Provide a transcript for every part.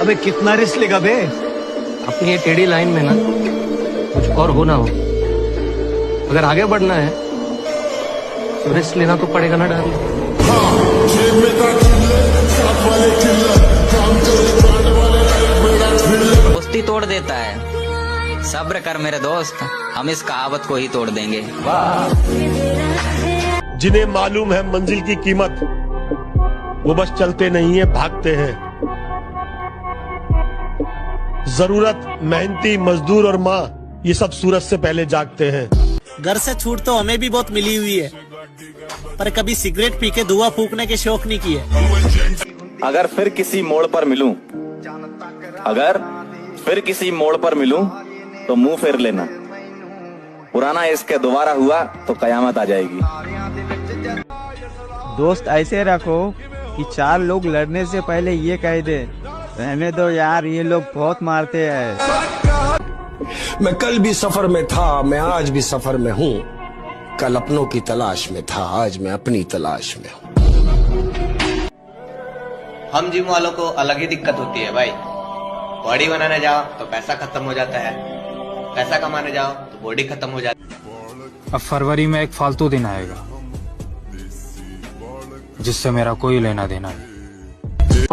अबे कितना रिस्क लेगा बे? अपनी ये टेढ़ी लाइन में ना कुछ और होना हो, अगर आगे बढ़ना है तो रिस्क लेना तो पड़ेगा ना डार्लिंग। दोस्ती तोड़ देता है, सब्र कर मेरे दोस्त, हम इस कहावत को ही तोड़ देंगे। जिन्हें मालूम है मंजिल की कीमत, वो बस चलते नहीं है, भागते हैं। जरूरत मेहनती मजदूर और माँ, ये सब सूरज से पहले जागते हैं। घर से छूट तो हमें भी बहुत मिली हुई है, पर कभी सिगरेट पी के धुआं फूकने के शौक नहीं किए। अगर फिर किसी मोड़ पर मिलूं, अगर फिर किसी मोड़ पर मिलूं तो मुंह फेर लेना, पुराना इश्क दोबारा हुआ तो कयामत आ जाएगी। दोस्त ऐसे रखो कि चार लोग लड़ने से पहले ये कह दे, रहने दो यार ये लोग बहुत मारते हैं। मैं कल भी सफर में था, मैं आज भी सफर में हूँ। कल अपनों की तलाश में था, आज मैं अपनी तलाश में हूँ। हम जिम वालों को अलग ही दिक्कत होती है भाई। बॉडी बनाने जाओ तो पैसा खत्म हो जाता है, पैसा कमाने जाओ तो बॉडी खत्म हो जाती है। अब फरवरी में एक फालतू दिन आएगा जिससे मेरा कोई लेना देना नहीं।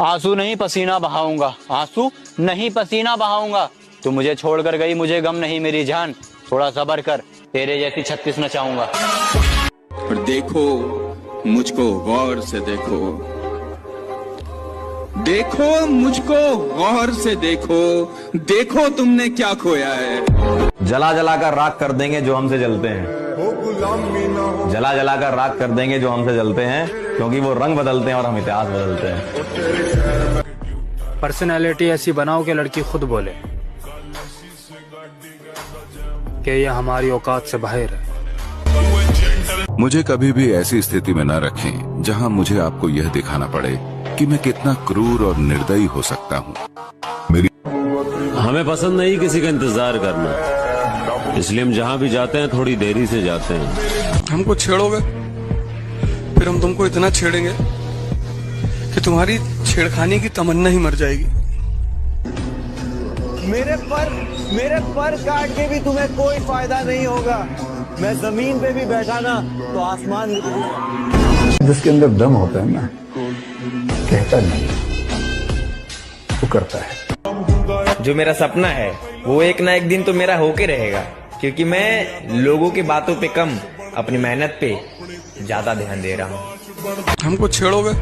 आंसू नहीं पसीना बहाऊंगा, आंसू नहीं पसीना बहाऊंगा। तू मुझे छोड़कर गई, मुझे गम नहीं मेरी जान, थोड़ा सब्र कर, तेरे जैसी 36 न चाहूंगा। और देखो मुझको गौर से देखो, देखो मुझको गौर से देखो, देखो तुमने क्या खोया है। जला जला कर राख कर देंगे जो हमसे जलते हैं, जला जला कर राख कर देंगे जो हमसे जलते हैं, क्योंकि वो रंग बदलते हैं और हम इतिहास बदलते हैं। पर्सनैलिटी ऐसी बनाओ कि लड़की खुद बोले कि ये हमारी औकात से बाहर है। मुझे कभी भी ऐसी स्थिति में न रखें जहां मुझे आपको यह दिखाना पड़े कि मैं कितना क्रूर और निर्दयी हो सकता हूं। हमें पसंद नहीं किसी का इंतजार करना, इसलिए हम जहाँ भी जाते हैं थोड़ी देरी से जाते हैं। हमको छेड़ोगे फिर हम तुमको इतना छेड़ेंगे कि तुम्हारी छेड़खानी की तमन्ना ही मर जाएगी। मेरे पर काट के भी तुम्हें कोई फायदा नहीं होगा। मैं जमीन पे भी बैठा ना तो आसमान में। जिसके अंदर दम होता है ना, कहता नहीं, वो करता है। जो मेरा सपना है वो एक ना एक दिन तो मेरा होके रहेगा, क्योंकि मैं लोगों की बातों पे कम, अपनी मेहनत पे ज्यादा ध्यान दे रहा हूँ। हमको छेड़ोगे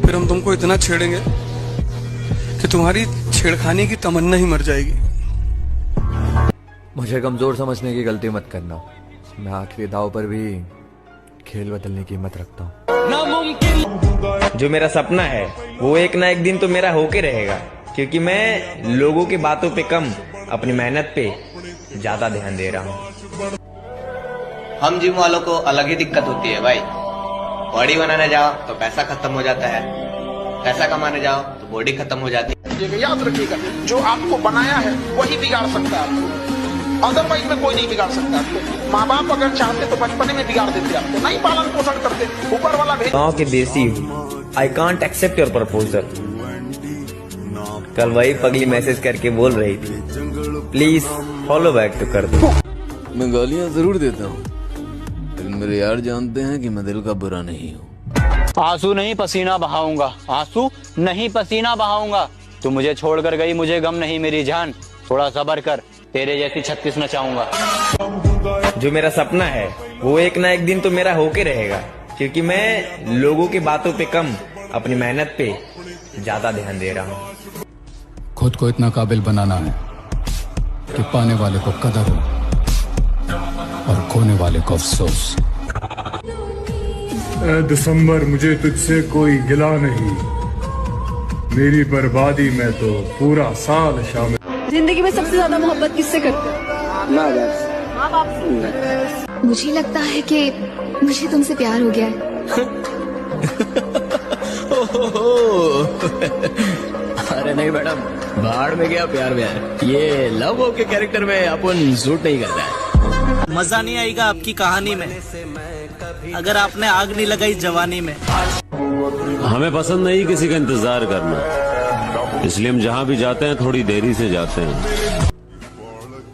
फिर हम तुमको इतना छेड़ेंगे कि तुम्हारी छेड़खानी की तमन्ना ही मर जाएगी। मुझे कमजोर समझने की गलती मत करना, मैं आखिरी दाव पर भी खेल बदलने की हिम्मत रखता हूँ। जो मेरा सपना है वो एक ना एक दिन तो मेरा होके रहेगा, क्योंकि मैं लोगों की बातों पे कम, अपनी मेहनत पे ज्यादा ध्यान दे रहा हूँ। हम जिम वालों को अलग ही दिक्कत होती है भाई। बॉडी बनाने जाओ तो पैसा खत्म हो जाता है, पैसा कमाने जाओ तो बॉडी खत्म हो जाती है। याद रखिएगा, जो आपको बनाया है वही बिगाड़ सकता है आपको, अदरवाइज में कोई नहीं बिगाड़ सकता आपको। माँ बाप अगर चाहते तो बचपने में बिगाड़ देते आपको, नहीं पालन पोषण करते, ऊपर वाला भेज। गाँव के देसी, I can't accept your proposal. कल वही पगली मैसेज करके बोल रही थी, प्लीज फॉलो बैक तो कर दो। मैं गालियाँ जरूर देता हूँ, लेकिन मेरे यार जानते हैं कि मैं दिल का बुरा नहीं हूँ। आंसू नहीं पसीना बहाऊंगा, आंसू नहीं पसीना बहाऊंगा। तू मुझे छोड़कर गई, मुझे गम नहीं मेरी जान, थोड़ा सब्र कर, तेरे जैसी 36 न चाहूंगा। जो मेरा सपना है वो एक ना एक दिन तो मेरा होके रहेगा, क्योंकि मैं लोगों की बातों पे कम, अपनी मेहनत पे ज्यादा ध्यान दे रहा हूँ। खुद को इतना काबिल बनाना है कि पाने वाले को कदर हो और खोने वाले को अफसोस। दिसंबर मुझे तुझसे कोई गिला नहीं, मेरी बर्बादी में तो पूरा साल शामिल। जिंदगी में सबसे ज्यादा मोहब्बत किससे करते हो? माँ बाप से। मुझे लगता है कि मुझे तुमसे प्यार हो गया है। अरे नहीं मैडम, बाहर में गया प्यार में है, ये लव हो के कैरेक्टर में अपन सूट नहीं करता है। मजा नहीं आएगा आपकी कहानी में अगर आपने आग नहीं लगाई जवानी में। हमें पसंद नहीं किसी का इंतजार करना, इसलिए हम जहाँ भी जाते हैं थोड़ी देरी से जाते हैं।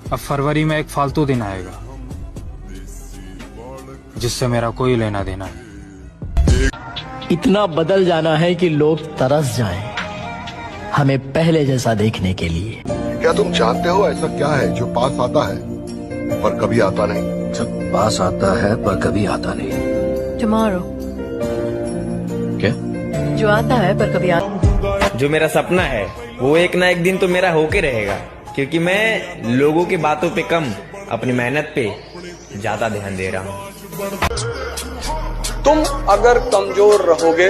अब फरवरी में एक फालतू दिन आएगा जिससे मेरा कोई लेना देना नहीं। इतना बदल जाना है कि लोग तरस जाएं हमें पहले जैसा देखने के लिए। क्या तुम जानते हो ऐसा क्या है जो पास आता है पर कभी आता नहीं? सब पास आता है पर कभी आता नहीं। टुमारो क्या? जो आता है पर कभी आता। जो मेरा सपना है वो एक ना एक दिन तो मेरा होके रहेगा, क्योंकि मैं लोगों की बातों पे कम अपनी मेहनत पे ज्यादा ध्यान दे रहा हूँ। तुम अगर कमजोर रहोगे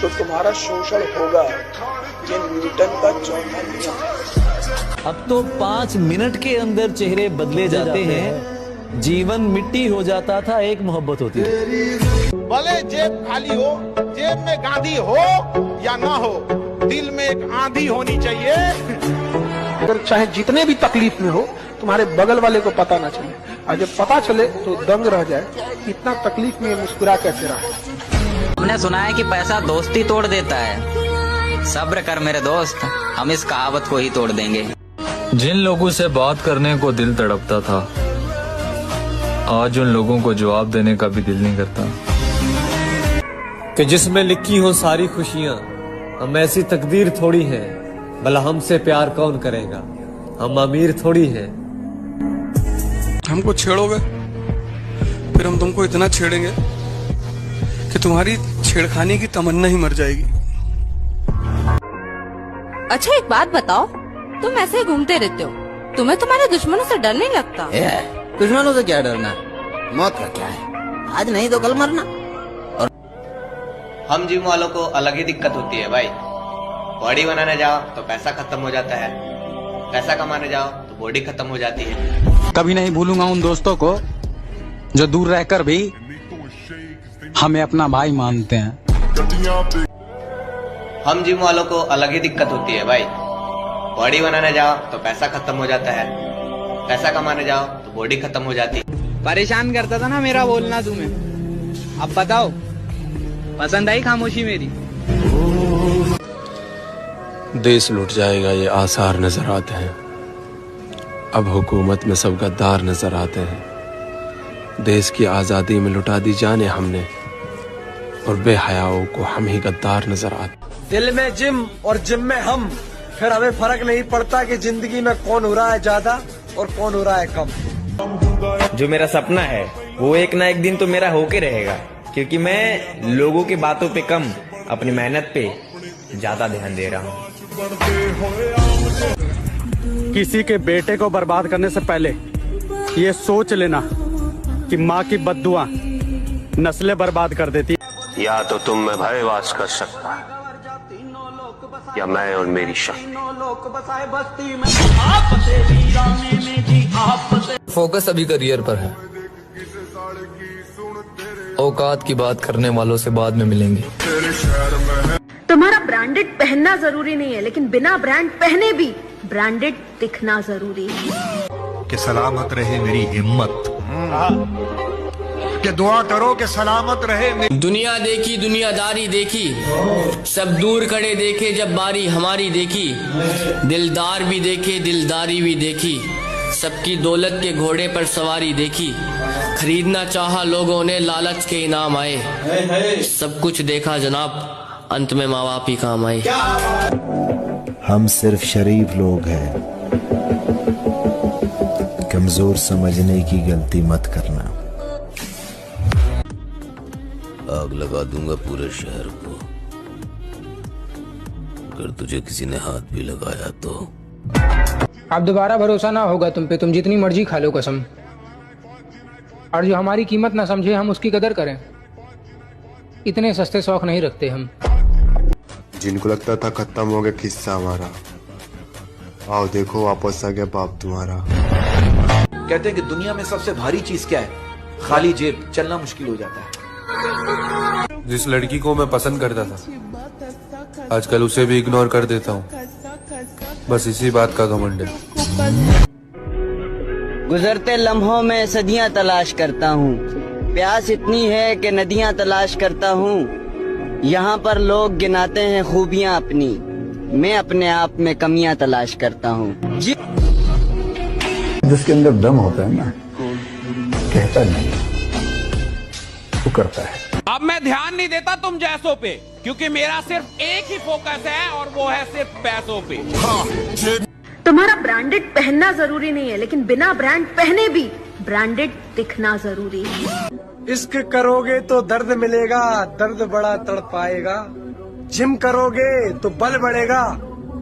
तो तुम्हारा शोषण होगा। ये न्यूटन का चौथा नियम। अब तो 5 मिनट के अंदर चेहरे बदले जाते हैं। जीवन मिट्टी हो जाता था, एक मोहब्बत होती थी। भले जेब खाली हो, जेब में गांधी हो या ना हो, दिल में एक आंधी होनी चाहिए। अगर चाहे जितने भी तकलीफ में हो, तुम्हारे बगल वाले को पता ना चले, और जब पता चले तो दंग रह जाए इतना तकलीफ में मुस्कुरा कैसे रहा। हमने सुना है कि पैसा दोस्ती तोड़ देता है। सब्र कर मेरे दोस्त, हम इस कहावत को ही तोड़ देंगे। जिन लोगों से बात करने को दिल तड़पता था, आज उन लोगों को जवाब देने का भी दिल नहीं करता। कि जिसमें लिखी हो सारी खुशियाँ, हम ऐसी तकदीर थोड़ी है, भला हमसे प्यार कौन करेगा, हम अमीर थोड़ी है। हमको छेड़ोगे फिर हम तुमको इतना छेड़ेंगे कि तुम्हारी छेड़खानी की तमन्ना ही मर जाएगी। अच्छा एक बात बताओ, तुम ऐसे ही घूमते रहते हो, तुम्हें तुम्हारे दुश्मनों से डर नहीं लगता? दुश्मनों से क्या डरना, मौत का क्या है, आज नहीं तो कल मरना। हम जिम वालों को अलग ही दिक्कत होती है भाई। बॉडी बनाने जाओ तो पैसा खत्म हो जाता है, पैसा कमाने जाओ तो बॉडी खत्म हो जाती है। कभी नहीं भूलूंगा उन दोस्तों को जो दूर रहकर भी हमें अपना भाई मानते हैं। हम जिम वालों को अलग ही दिक्कत होती है भाई। बॉडी बनाने जाओ तो पैसा खत्म हो जाता है, पैसा कमाने जाओ तो बॉडी खत्म हो जाती है। परेशान करता था ना मेरा बोलना तुम्हें, अब बताओ पसंद आई खामोशी मेरी? देश लुट जाएगा ये आसार नजर आते हैं, अब हुकूमत में सब गद्दार नजर आते हैं। देश की आजादी में लुटा दी जाने हमने, और बेहयाओं को हम ही गद्दार नजर आते। दिल में जिम और जिम में हम, फिर हमें फर्क नहीं पड़ता कि जिंदगी में कौन हो रहा है ज्यादा और कौन हो रहा है कम। जो मेरा सपना है वो एक ना एक दिन तो मेरा होके रहेगा, क्योंकि मैं लोगों की बातों पे कम अपनी मेहनत पे ज्यादा ध्यान दे रहा हूँ। किसी के बेटे को बर्बाद करने से पहले ये सोच लेना कि माँ की बद्दुआ नस्लें बर्बाद कर देती। या तो तुम में भय वास कर सकता है, या मैं और मेरी शक्ति। फोकस अभी करियर पर है, औकात की बात करने वालों से बाद में मिलेंगे। तुम्हारा ब्रांडेड पहनना जरूरी नहीं है, लेकिन बिना ब्रांड पहने भी ब्रांडेड दिखना जरूरी है। कि सलामत रहे मेरी हिम्मत, कि दुआ करो कि सलामत रहे। दुनिया देखी दुनियादारी देखी, सब दूर खड़े देखे जब बारी हमारी देखी। दिलदार भी देखे दिलदारी भी देखी, सबकी दौलत के घोड़े पर सवारी देखी। खरीदना चाहा लोगों ने लालच के इनाम आए, सब कुछ देखा जनाब अंत में माँ बाप ही काम आए। हम सिर्फ शरीफ लोग हैं, कमजोर समझने की गलती मत करना। आग लगा दूंगा पूरे शहर को, अगर तुझे किसी ने हाथ भी लगाया तो। अब दोबारा भरोसा ना होगा तुम पे, तुम जितनी मर्जी खा लो कसम, और जो हमारी कीमत ना समझे हम उसकी कदर करें। इतने सस्ते शौक नहीं रखते हम। जिनको लगता था खत्म हो गया किस्सा हमारा, आओ देखो वापस आ गया बाप तुम्हारा। कहते हैं कि दुनिया में सबसे भारी चीज क्या है? खाली जेब, चलना मुश्किल हो जाता है। जिस लड़की को मैं पसंद करता था, आजकल उसे भी इग्नोर कर देता हूँ, बस इसी बात का घमंड है। गुजरते लम्हों में सदियां तलाश करता हूँ, प्यास इतनी है कि नदियां तलाश करता हूँ। यहाँ पर लोग गिनाते हैं खूबियाँ अपनी, मैं अपने आप में कमियां तलाश करता हूँ। जिसके अंदर दम होता है ना, कहता नहीं, वो करता है। अब मैं ध्यान नहीं देता तुम जैसों पे, क्योंकि मेरा सिर्फ एक ही फोकस है और वो है सिर्फ पैसों पे। तुम्हारा ब्रांडेड पहनना जरूरी नहीं है, लेकिन बिना ब्रांड पहने भी ब्रांडेड दिखना जरूरी है। इश्क करोगे तो दर्द मिलेगा, दर्द बड़ा तड़पाएगा। जिम करोगे तो बल बढ़ेगा,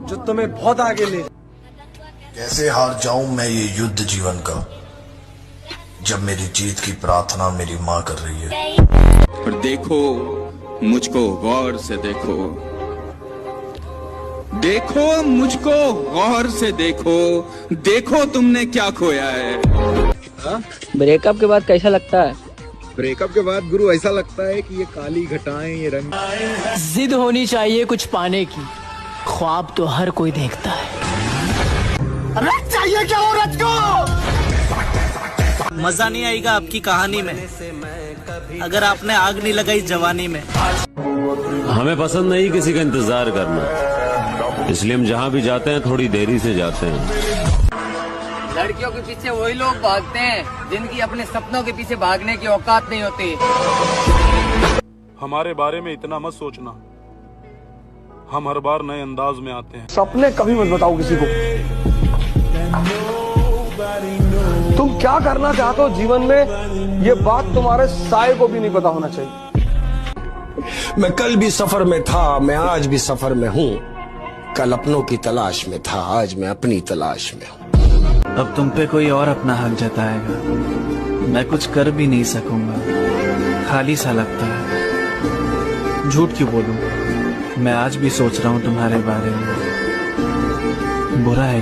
जो तुम्हें बहुत आगे ले जाए। कैसे हार जाऊं मैं ये युद्ध जीवन का, जब मेरी जीत की प्रार्थना मेरी माँ कर रही है। पर देखो मुझको गौर से देखो, देखो मुझको गौर से देखो, देखो तुमने क्या खोया है। ब्रेकअप के बाद कैसा लगता है? ब्रेकअप के बाद गुरु ऐसा लगता है कि ये काली घटाएं, ये रंग। जिद होनी चाहिए कुछ पाने की, ख्वाब तो हर कोई देखता है। रथ चाहिए क्या औरत को? मजा नहीं आएगा आपकी कहानी में अगर आपने आग नहीं लगाई जवानी में। हमें पसंद नहीं किसी का इंतजार करना, इसलिए हम जहाँ भी जाते हैं थोड़ी देरी से जाते हैं। लड़कियों के पीछे वही लोग भागते हैं जिनकी अपने सपनों के पीछे भागने की औकात नहीं होती। हमारे बारे में इतना मत सोचना, हम हर बार नए अंदाज में आते हैं। सपने कभी मत बताओ किसी को। तुम क्या करना चाहते हो जीवन में, ये बात तुम्हारे साए को भी नहीं पता होना चाहिए। मैं कल भी सफर में था, मैं आज भी सफर में हूँ। कल अपनों की तलाश में था, आज मैं अपनी तलाश में हूँ। अब तुम पे कोई और अपना हक जताएगा, मैं कुछ कर भी नहीं सकूंगा। खाली सा लगता है, झूठ क्यों बोलूं, मैं आज भी सोच रहा हूँ तुम्हारे बारे में। बुरा है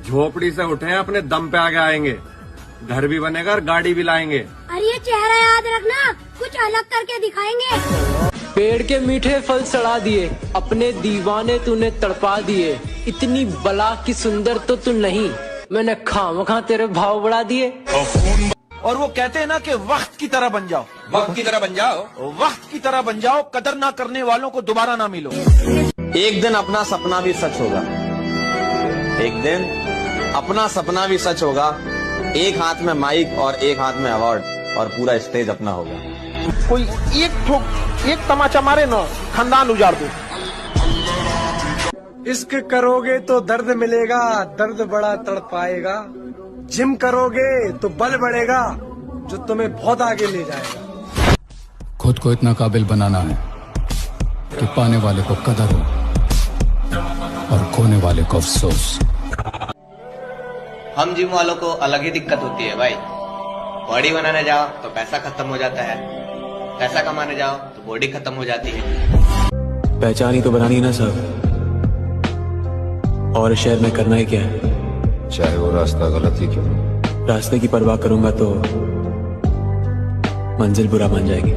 झोपड़ी से उठे अपने दम पे आगे आएंगे, घर भी बनेगा और गाड़ी भी लाएंगे। अरे ये चेहरा याद रखना, कुछ अलग करके दिखाएंगे। पेड़ के मीठे फल सड़ा दिए, अपने दीवाने तूने तड़पा दिए। इतनी बला की सुंदर तो तू नहीं, मैंने खामखा तेरे भाव बढ़ा दिए। और वो कहते हैं ना कि वक्त की तरह बन जाओ, वक्त की तरह बन जाओ, वक्त की तरह बन जाओ, कदर ना करने वालों को दोबारा ना मिलो। एक दिन अपना सपना भी सच होगा, एक दिन अपना सपना भी सच होगा। एक हाथ में माइक और एक हाथ में अवार्ड और पूरा स्टेज अपना होगा। कोई एक तमाचा मारे ना, खानदान उजाड़ दो। इश्क करोगे तो दर्द मिलेगा, दर्द बड़ा तड़पाएगा। जिम करोगे तो बल बढ़ेगा, जो तुम्हें बहुत आगे ले जाएगा। खुद को इतना काबिल बनाना है कि पाने वाले को कदर हो और खोने वाले को अफसोस। हम जिम वालों को अलग ही दिक्कत होती है भाई। बॉडी बनाने जाओ तो पैसा खत्म हो जाता है, पैसा कमाने जाओ तो बॉडी खत्म हो जाती है। पहचान ही तो बनानी ना सब, और शहर में करना ही क्या है, चाहे वो रास्ता गलत ही क्यों। रास्ते की परवाह करूंगा तो मंजिल बुरा बन जाएगी।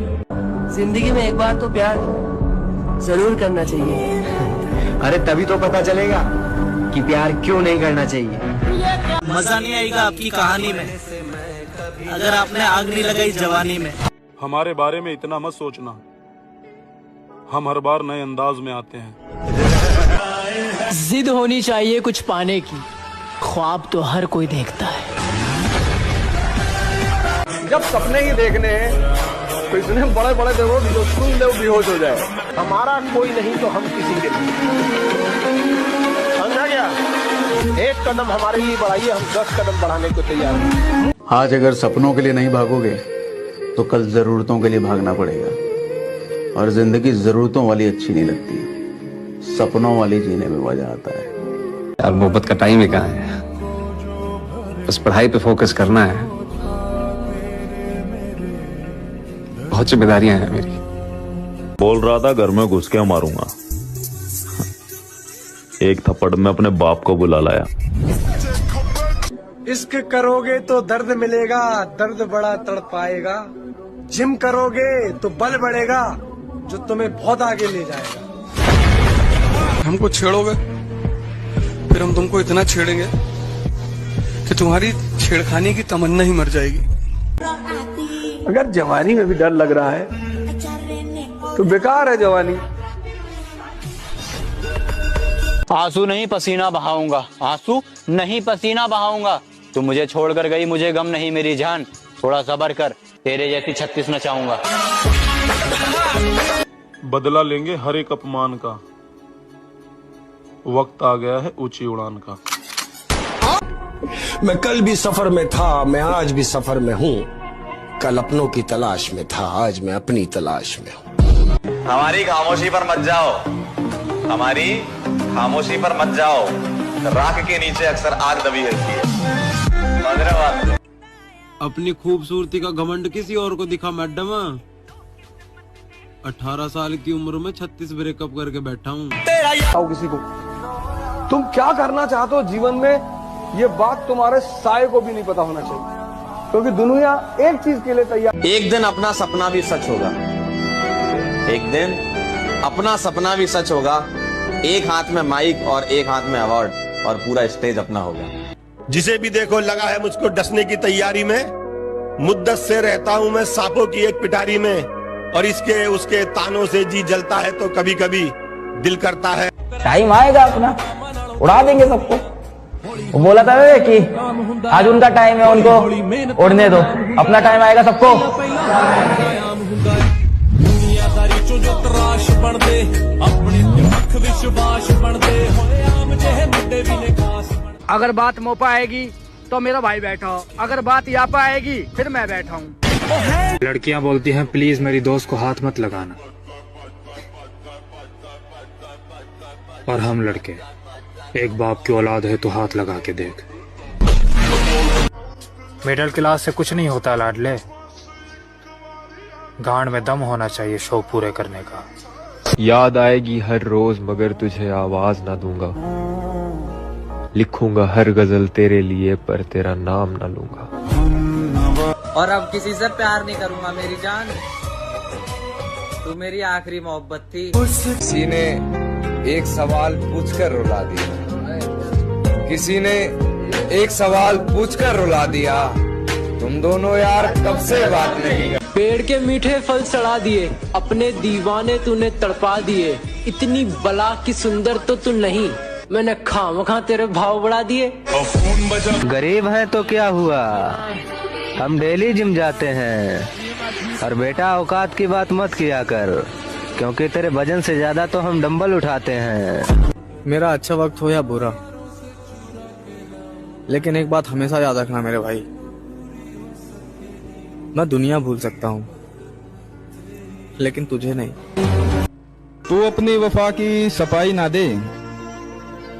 जिंदगी में एक बार तो प्यार जरूर करना चाहिए। अरे तभी तो पता चलेगा कि प्यार क्यों नहीं करना चाहिए। मजा नहीं आएगा आपकी कहानी में अगर आपने आग नहीं लगाई जवानी में। हमारे बारे में इतना मत सोचना, हम हर बार नए अंदाज में आते हैं। जिद होनी चाहिए कुछ पाने की, ख्वाब तो हर कोई देखता है। जब सपने ही देखने हैं तो इतने बड़े बड़े देखो जो सुन ले बेहोश हो जाए। हमारा कोई नहीं तो हम किसी के नहीं, समझा गया? एक कदम हमारे लिए बढ़ाइए, हम 10 कदम बढ़ाने को तैयार हैं। आज अगर सपनों के लिए नहीं भागोगे तो कल जरूरतों के लिए भागना पड़ेगा। और जिंदगी जरूरतों वाली अच्छी नहीं लगती, सपनों वाली जीने में मजा आता है। यार मोहब्बत का टाइम ही कहाँ है, बस पढ़ाई पे फोकस करना है। बहुत जिम्मेदारियां हैं मेरी। बोल रहा था घर में घुस के मारूंगा, एक थप्पड़ में अपने बाप को बुला लाया। इश्क करोगे तो दर्द मिलेगा, दर्द बड़ा तड़पाएगा। जिम करोगे तो बल बढ़ेगा, जो तुम्हें बहुत आगे ले जाएगा। हमको छेड़ोगे फिर हम तुमको इतना छेड़ेंगे कि तुम्हारी छेड़खानी की तमन्ना ही मर जाएगी। अगर जवानी में भी डर लग रहा है तो बेकार है जवानी। आंसू नहीं पसीना बहाऊंगा, आंसू नहीं पसीना बहाऊंगा। तू मुझे छोड़कर गई, मुझे गम नहीं मेरी जान, थोड़ा सब्र कर, तेरे जैसी 36 न चाहूंगा। बदला लेंगे हर एक अपमान का, वक्त आ गया है ऊंची उड़ान का। मैं कल भी सफर में था, मैं आज भी सफर में हूँ। कल अपनों की तलाश में था, आज मैं अपनी तलाश में हूँ। हमारी खामोशी पर मत जाओ, हमारी खामोशी पर मत जाओ, राख के नीचे अक्सर आग दबी रहती है। अपनी खूबसूरती का घमंड किसी और को दिखा मैडम। 18 साल की उम्र में 36 ब्रेकअप करके बैठा हूँ। किसी को तुम क्या करना चाहते हो जीवन में, ये बात तुम्हारे साये को भी नहीं पता होना चाहिए, क्योंकि दुनिया एक चीज के लिए तैयार। एक दिन अपना सपना भी सच होगा, एक दिन अपना सपना भी सच होगा। एक हाथ में माइक और एक हाथ में अवार्ड, और पूरा स्टेज अपना होगा। जिसे भी देखो लगा है मुझको डसने की तैयारी में। मुद्दत से रहता हूँ मैं सांपों की एक पिटारी में, और इसके उसके तानों से जी जलता है तो कभी कभी दिल करता है। टाइम आएगा अपना, उड़ा देंगे सबको। वो बोला था वे कि आज उनका टाइम है, उनको उड़ने दो, अपना टाइम आएगा सबको। अगर बात मोपा आएगी तो मेरा भाई बैठा हो, अगर बात यापा आएगी फिर मैं बैठा हूँ। लड़कियां बोलती हैं प्लीज मेरी दोस्त को हाथ मत लगाना, और हम लड़के एक बाप की औलाद है तो हाथ लगा के देख। मिडिल क्लास से कुछ नहीं होता लाडले, गांड में दम होना चाहिए शौक पूरे करने का। याद आएगी हर रोज मगर तुझे आवाज ना दूंगा, लिखूंगा हर गजल तेरे लिए पर तेरा नाम ना लूंगा। और अब किसी से प्यार नहीं करूंगा मेरी जान, तू मेरी आखिरी मोहब्बत थी। किसी ने एक सवाल पूछकर रुला दिया, किसी ने एक सवाल पूछकर रुला दिया, तुम दोनों यार कब से बात नहीं। पेड़ के मीठे फल सड़ा दिए, अपने दीवाने तूने तड़पा दिए, इतनी बला की सुंदर तो तू नहीं, मैंने खामखा तेरे भाव बढ़ा दिए। गरीब है तो क्या हुआ, हम डेली जिम जाते हैं, और बेटा औकात की बात मत किया कर, क्योंकि तेरे वजन से ज्यादा तो हम डंबल उठाते हैं। मेरा अच्छा वक्त हो या बुरा, लेकिन एक बात हमेशा याद रखना मेरे भाई, मैं दुनिया भूल सकता हूँ लेकिन तुझे नहीं। तू अपनी वफा की सफाई ना दे,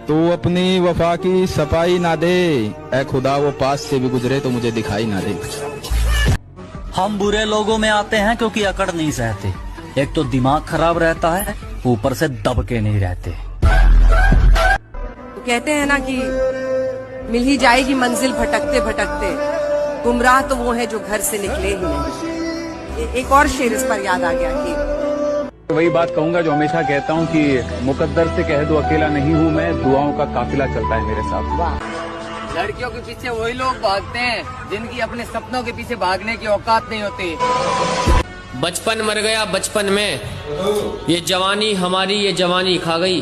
तू अपनी वफा की सफाई ना दे, ऐ खुदा वो पास से भी गुजरे तो मुझे दिखाई ना दे। हम बुरे लोगों में आते हैं क्योंकि अकड़ नहीं सहते, एक तो दिमाग खराब रहता है, ऊपर से दब के नहीं रहते। तो कहते हैं ना कि मिल ही जाएगी मंजिल भटकते भटकते, गुमराह तो वो है जो घर से निकले ही नहीं। एक और शेर इस पर याद आ गया कि वही बात कहूंगा जो हमेशा कहता हूँ कि मुकद्दर से कह दो अकेला नहीं हूँ मैं, दुआओं का काफिला चलता है मेरे साथ। लड़कियों के पीछे वही लोग भागते हैं जिनकी अपने सपनों के पीछे भागने की औकात नहीं होती। बचपन मर गया बचपन में, ये जवानी हमारी ये जवानी खा गई।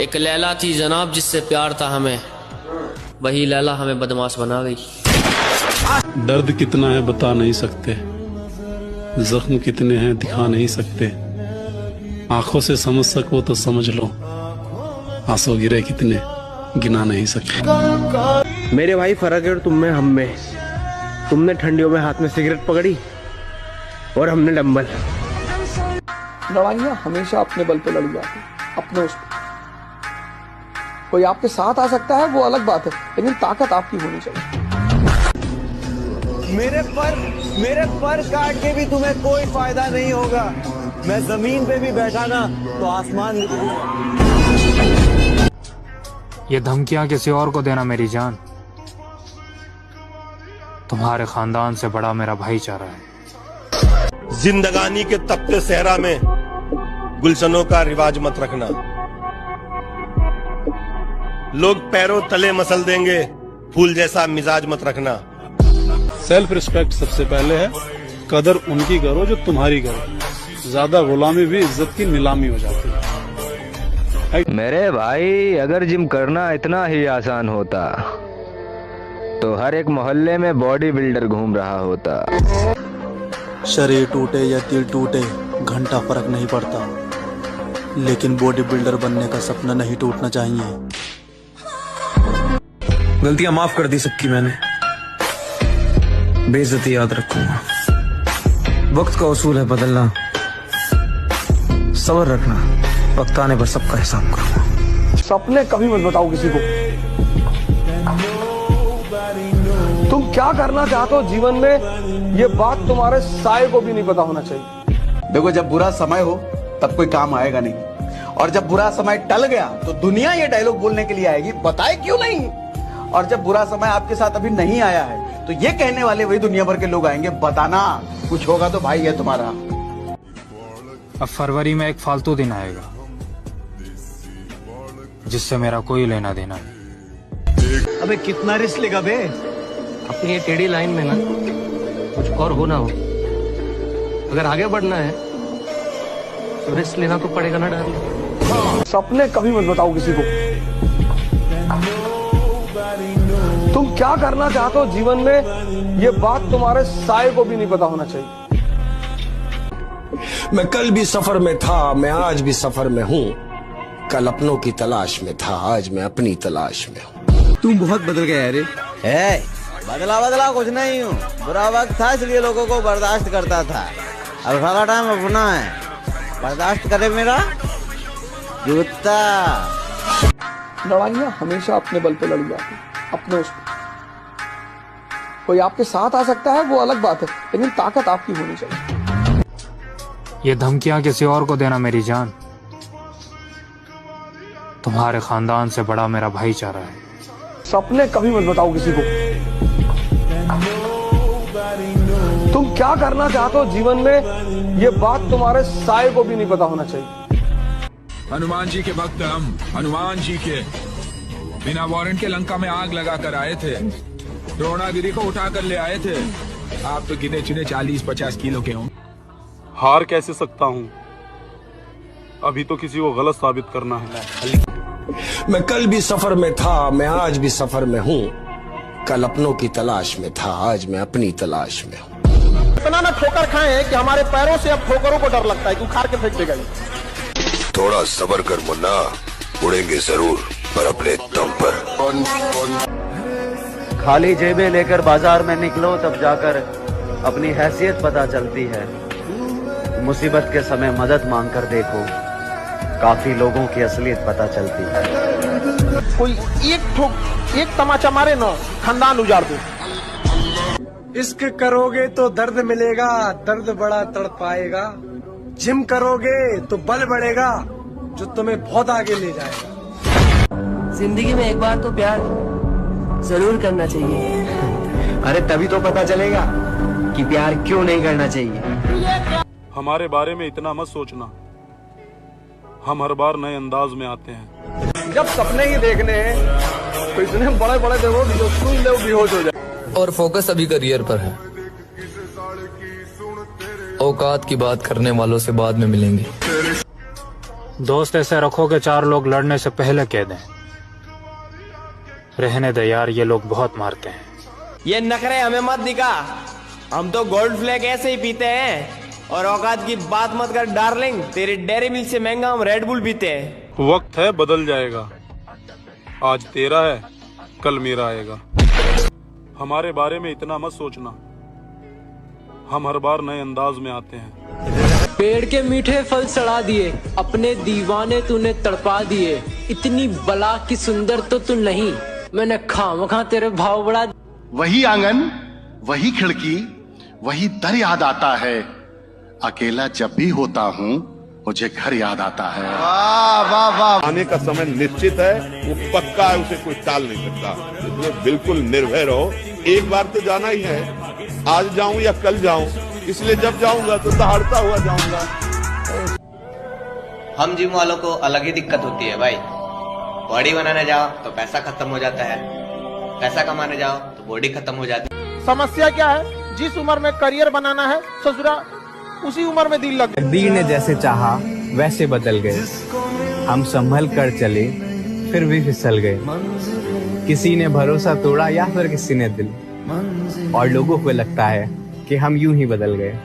एक लैला थी जनाब जिससे प्यार था हमें, वही लैला हमें बदमाश बना गई। दर्द कितना है बता नहीं सकते, जख्म कितने हैं दिखा नहीं सकते, आंखों से समझ सको तो समझ लो, आंसू गिरे कितने गिना नहीं सकते। मेरे भाई फर्क है तुम में हम में, तुमने ठंडियों में हाथ में सिगरेट पकड़ी और हमने डंबल। लड़ाइयाँ हमेशा अपने बल पे लड़ी जाती, अपने उस कोई आपके साथ आ सकता है वो अलग बात है, लेकिन ताकत आपकी होनी चाहिए। मेरे पर काट के भी तुम्हें कोई फायदा नहीं होगा, मैं जमीन पे भी बैठा ना तो आसमान में। ये धमकियां किसी और को देना मेरी जान, तुम्हारे खानदान से बड़ा मेरा भाईचारा है। जिंदगानी के तपते सहरा में गुलशनों का रिवाज मत रखना, लोग पैरों तले मसल देंगे, फूल जैसा मिजाज मत रखना। सेल्फ रिस्पेक्ट सबसे पहले है, कदर उनकी करो जो तुम्हारी करो, ज्यादा गुलामी भी इज्जत की नीलामी हो जाती है। मेरे भाई, अगर जिम करना इतना ही आसान होता तो हर एक मोहल्ले में बॉडी बिल्डर घूम रहा होता। शरीर टूटे या दिल टूटे घंटा फर्क नहीं पड़ता, लेकिन बॉडी बिल्डर बनने का सपना नहीं टूटना चाहिए। गलतियां माफ कर दी सबकी मैंने, बेइज्जती याद रखूंगा। वक्त का उसूल है बदलना, सब्र रखना, वक्त आने पर सबका हिसाब करूंगा। सपने कभी मत बताओ किसी को। तुम क्या करना चाहते हो जीवन में, ये बात तुम्हारे साये को भी नहीं पता होना चाहिए। देखो, जब बुरा समय हो तब कोई काम आएगा नहीं, और जब बुरा समय टल गया तो दुनिया ये डायलॉग बोलने के लिए आएगी, बताए क्यों नहीं। और जब बुरा समय आपके साथ अभी नहीं आया है तो ये कहने वाले वही दुनिया भर के लोग आएंगे, बताना कुछ होगा तो भाई है तुम्हारा। अब फरवरी में एक फालतू दिन आएगा जिससे मेरा कोई लेना देना नहीं। अबे कितना रिस्क लेगा बे? अपनी ये टेढ़ी लाइन में ना कुछ और हो ना हो, अगर आगे बढ़ना है तो रिस्क लेना तो पड़ेगा ना डार्लिंग। सपने कभी मत बताओ किसी को। तुम क्या करना चाहते हो जीवन में, ये बात तुम्हारे साये को भी नहीं पता होना चाहिए। मैं कल भी सफर में था, मैं आज भी सफर में हूँ। कल अपनों की तलाश में था, आज मैं अपनी तलाश में हूँ। तू बहुत बदल गया है रे। बदला कुछ नहीं हूँ, बुरा वक्त था इसलिए लोगों को बर्दाश्त करता था। अब सारा टाइम अपना है, बर्दाश्त करे मेरा जूता। लड़ाइयाँ हमेशा अपने बल पे लड़ी जाती, अपने उस पे। कोई आपके साथ आ सकता है वो अलग बात है, लेकिन ताकत आपकी होनी चाहिए। ये धमकियां किसी और को देना मेरी जान, तुम्हारे खानदान से बड़ा मेरा भाईचारा है। सपने कभी मत बताओ किसी को। तुम क्या करना चाहते हो जीवन में, ये बात तुम्हारे साये को भी नहीं पता होना चाहिए। हनुमान जी के भक्त हम, हनुमान जी के बिना वारंट के लंका में आग लगा कर आए थे, द्रोणागिरी को उठा कर ले आए थे। आप तो गिने चुने 40-50 किलो के हों। हार कैसे सकता हूँ, अभी तो किसी को गलत साबित करना है। मैं कल भी सफर में था, मैं आज भी सफर में हूँ। कल अपनों की तलाश में था, आज मैं अपनी तलाश में हूँ। इतना ना ठोकर खाए हैं कि हमारे पैरों से अब ठोकरों को डर लगता है कि उखाड़ के फेंक देगा। थोड़ा सब्र कर मुन्ना, उड़ेंगे जरूर पर अपने दम पर। खाली जेबें लेकर बाजार में निकलो तब जाकर अपनी हैसियत पता चलती है। मुसीबत के समय मदद मांग कर देखो, काफी लोगों की असलियत पता चलती है। कोई एक तमाचा मारे ना, खानदान उजाड़ दो। इश्क करोगे तो दर्द मिलेगा, दर्द बड़ा तड़पाएगा। जिम करोगे तो बल बढ़ेगा, जो तुम्हें बहुत आगे ले जाएगा। जिंदगी में एक बार तो प्यार जरूर करना चाहिए। अरे तभी तो पता चलेगा कि प्यार क्यों नहीं करना चाहिए। हमारे बारे में इतना मत सोचना, हम हर बार नए अंदाज में आते हैं। जब सपने ही देखने हैं तो इतने बड़े बड़े देखो जो सुन ले बेहोश हो जाए। और फोकस अभी करियर पर है, औकात की बात करने वालों से बाद में मिलेंगे। दोस्त ऐसे रखो कि 4 लोग लड़ने से पहले कह दें, रहने दे यार ये लोग बहुत मारते हैं। ये नखरे हमें मत दिखा, हम तो गोल्ड फ्लैग ऐसे ही पीते हैं। और औकात की बात मत कर डार्लिंग, तेरी डेयरी मिल्क से महंगा हम रेड बुल पीते हैं। वक्त है बदल जाएगा, आज तेरा है कल मेरा आएगा। हमारे बारे में इतना मत सोचना, हम हर बार नए अंदाज में आते हैं। पेड़ के मीठे फल सड़ा दिए, अपने दीवाने तूने तड़पा दिए। इतनी बला की सुंदर तो तू नहीं, मैंने खामखा तेरे भाव बढ़ा। वही आंगन, वही खिड़की, वही दर याद आता है। अकेला जब भी होता हूँ मुझे घर याद आता है। वाह वाह वाह। आने का समय निश्चित है, वो पक्का है, उसे कोई टाल नहीं सकता। इसलिए बिल्कुल निर्भय रहो, एक बार तो जाना ही है। आज जाऊं या कल जाऊं, इसलिए जब जाऊंगा तो दहाड़ता हुआ जाऊंगा। हम जिम वालों को अलग ही दिक्कत होती है भाई। बॉडी बनाने जाओ तो पैसा खत्म हो जाता है, पैसा कमाने जाओ तो बॉडी खत्म हो जाती है। समस्या क्या है? जिस उम्र में करियर बनाना है ससुरा उसी उम्र में दिल लग गया। तकदीर ने जैसे चाहा वैसे बदल गए, हम संभल कर चले फिर भी फिसल गए। किसी ने भरोसा तोड़ा या फिर किसी ने दिल, और लोगों को लगता है कि हम यूं ही बदल गए।